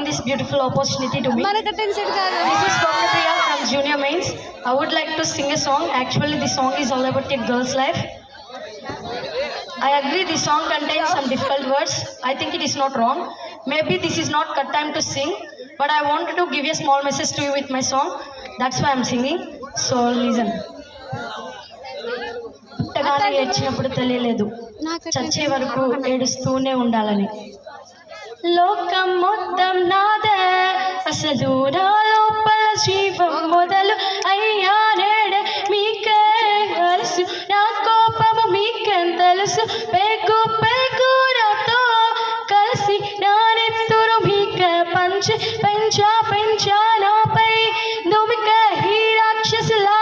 this beautiful opportunity to me. This is Swapnapriya from Junior Mains. I would like to sing a song. Actually, the song is all about a girl's life. I agree the song contains some difficult words. I think it is not wrong. Maybe this is not cut time to sing, but I wanted to give a small message to you with my song. That's why I'm singing. So listen. పుట్టగానే ఏడ్చినప్పుడు తెలియలేదు, చచ్చే వరకు ఏడుస్తూనే ఉండాలని. లోకం మొత్తం నాదే, అసలు నా లోపల జీవం మొదలు అయ్యా నేడే. మీకే తెలుసు నా కోపము, మీకేం తెలుసు? పేగు పేగు నాతో కలిసి నా నెత్తురు మీకే పంచి పెంచా పెంచా నాపై దుమికే ఈ రాక్షసులా.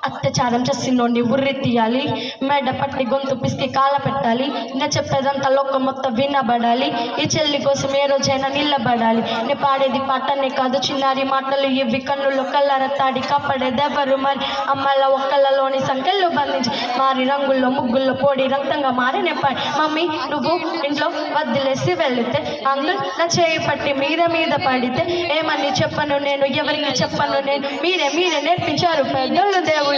అత్యాచారం చేసినోడిని ఉర్రి తీయాలి, మెడ పట్టి గొంతు పిసికి కాల పెట్టాలి. నేను చెప్పేదంతా లోకం మొత్తం వినబడాలి. ఈ చెల్లి కోసం ఏ రోజైనా నిలబడాలి. నేను పాడేది పాటనే కాదు, చిన్నారి మాటలు ఇవి. కన్నుల్లో కళ్ళరత్తాడి కాపాడేదెవరు మరి? అమ్మల ఒక్కళ్ళలోని సంఖ్యలు బంధించి మారి రంగుల్లో ముగ్గుల్లో పోడి రక్తంగా మారి నెప్పాడి. మమ్మీ నువ్వు ఇంట్లో వదిలేసి వెళితే, అంకుల్ నా చేయి పట్టి మీద పడితే ఏమని చెప్పను నేను, ఎవరికి చెప్పను నేను? మీరే నేర్పించారు పెద్దలు దేవుళ్ళు.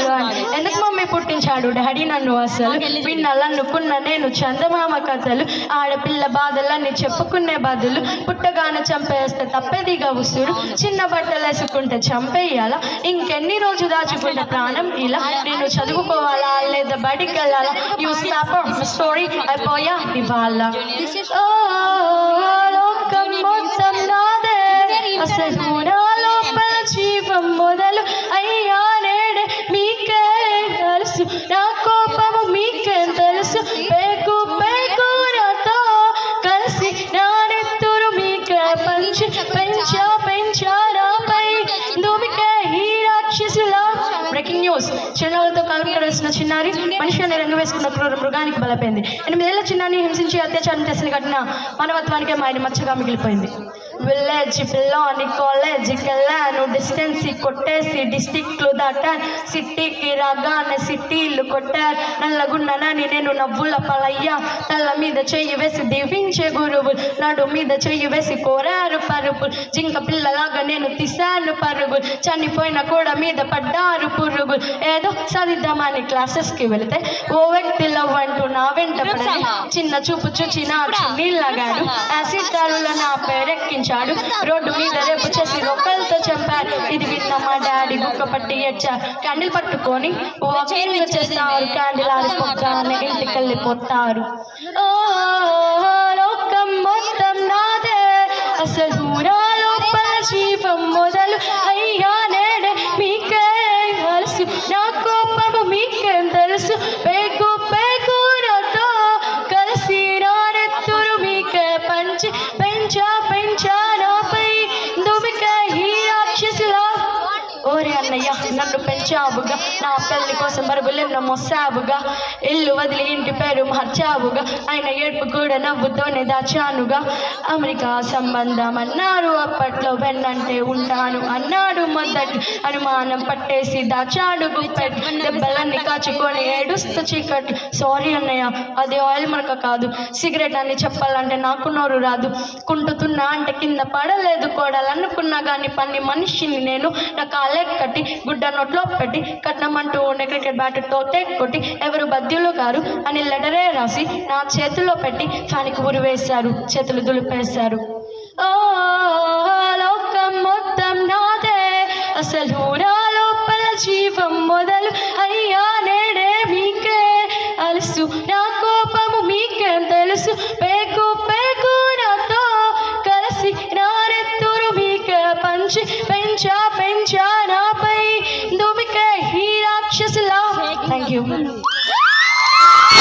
ఎందుకు మమ్మీ పుట్టించాడు డాడీ నన్ను? అసలు విన్నాలనుకున్న నేను చందమామ కథలు. ఆడపిల్ల బాధలన్నీ చెప్పుకునే బదులు పుట్టగానే చంపేస్తే తప్పేదిగా ఉసురు. చిన్న బట్టలు వేసుకుంటే చంపేయాలా? ఇంకెన్ని రోజు దాచుకుంటే ప్రాణం ఇలా? నేను చదువుకోవాలా లేదా బడికి వెళ్ళాలా? యూ స్టాప్ స్టోరీ అయిపోయా ఇవాళ. లోకం మొత్తం నాదే, అసలు నా లోపల జీవం మొదలు అయ్యా నేడే. మీకే తెలుసు నా కోపము, మీకేం తెలుసు? పేగు పేగు నాతో కలిసి నా నెత్తురు మీకే పంచి పెంచా పెంచా నాపై దుమికే ఈ రాక్షసులా. Breaking news. చిన్నాలతో కాలుకడ వేసిన చిన్నారి మనిషి అనే రంగు వేసుకున్న క్రూర మృగానికి బలపోయింది. 8 ఏళ్ల చిన్నాన్ని హింసించి అత్యాచారం చేసిన ఘటన మానవత్వానికే మాయని మచ్చగా మిగిలిపోయింది. విలేజ్ పిల్లోని కాలేజీకి వెళ్ళాను, డిస్టెన్స్ కొట్టేసి డిస్టిక్లు దాటాను. సిటీకి రాగానే సిటీలు కొట్టారు. నల్లగున్నానని నేను నవ్వుల పలయ్యా. తల్ల మీద చెయ్యి వేసి దీవించే గురువులు, నడు మీద చెయ్యి వేసి కోరారు పరుగులు. జింక పిల్లలాగా నేను తీశాను పరుగులు, చనిపోయిన కూడా మీద పడ్డారు పురుగులు. ఏదో చదిద్దామని క్లాసెస్కి వెళితే ఓ వ్యక్తి లవ్ అంటూ నా వెంట పడి చిన్న చూపు చూచి నా నీళ్ళగాడు. యాసిడ్ దారుల నా పేరెక్కించాడు. రోడ్డు మీద రేపు చేసి రొక్కలతో చంపారు. ఇది విన్న మా డాడీ గుక్క పట్టి ఏడ్చారు. క్యాండిల్ పట్టుకొని వాకింగ్ చేస్తారు. క్యాండిల్ ఆరిపోతానే ఇంటికి వెళ్ళిపోతారు. లోకం మొత్తం నాదే, అసలు నా లోపల జీవం మొదలు అయ్యా నేడే. మీకే తెలుసు నా కోపము, మీకేం తెలుసు? పేగు పేగు నాతో కలిసి నా నెత్తురు మీకే పంచి పెంచా పెంచా నాపై దుమికే ఈ రాక్షసులా. ఓరే అన్నయ్య నన్ను పెంచావుగా, నా పెళ్లి కోసం బరువులెన్నో మోసావుగా. ఇల్లు వదిలి ఇంటి పేరు మార్చావుగా, ఆయన ఏడుపు కూడా నవ్వుతోనే దాచానుగా. అమెరికా సంబంధం అన్నారు అప్పట్లో, వెన్నంటే ఉంటాను అన్నాడు మొదటి. అనుమానం పట్టేసి దాచాడు గుప్పెట్, దెబ్బలన్నీ కాచుకొని ఏడుస్తూ చీకట్లు. సారీ అన్నయ్య అది ఆయిల్ మరక కాదు, సిగరెట్ అని చెప్పాలంటే నాకు నోరు రాదు. కుంటుతున్నా అంటే కింద పడలేదు కోడలు అనుకున్నా కానీ పని మనిషిని నేను. నా కాలే కట్టి గుడ్డ నోట్లో పెట్టి కట్నమంటూ ఉండే క్రికెట్ బ్యాట్తో కొట్టి ఎవరు బద్యులు గారు అని లెటరే రాసి నా చేతుల్లో పెట్టి ఫ్యాన్కి ఉరి వేశారు, చేతులు దులిపేశారు. లోకం మొత్తం నాదే, అసలు నా లోపల జీవం మొదలు అయ్యా నేడే. మీకే తెలుసు నా కోపము, మీకేం తెలుసు? పేగు పేగు నాతో కలిసి నా నెత్తురు మీకే పంచి పెంచా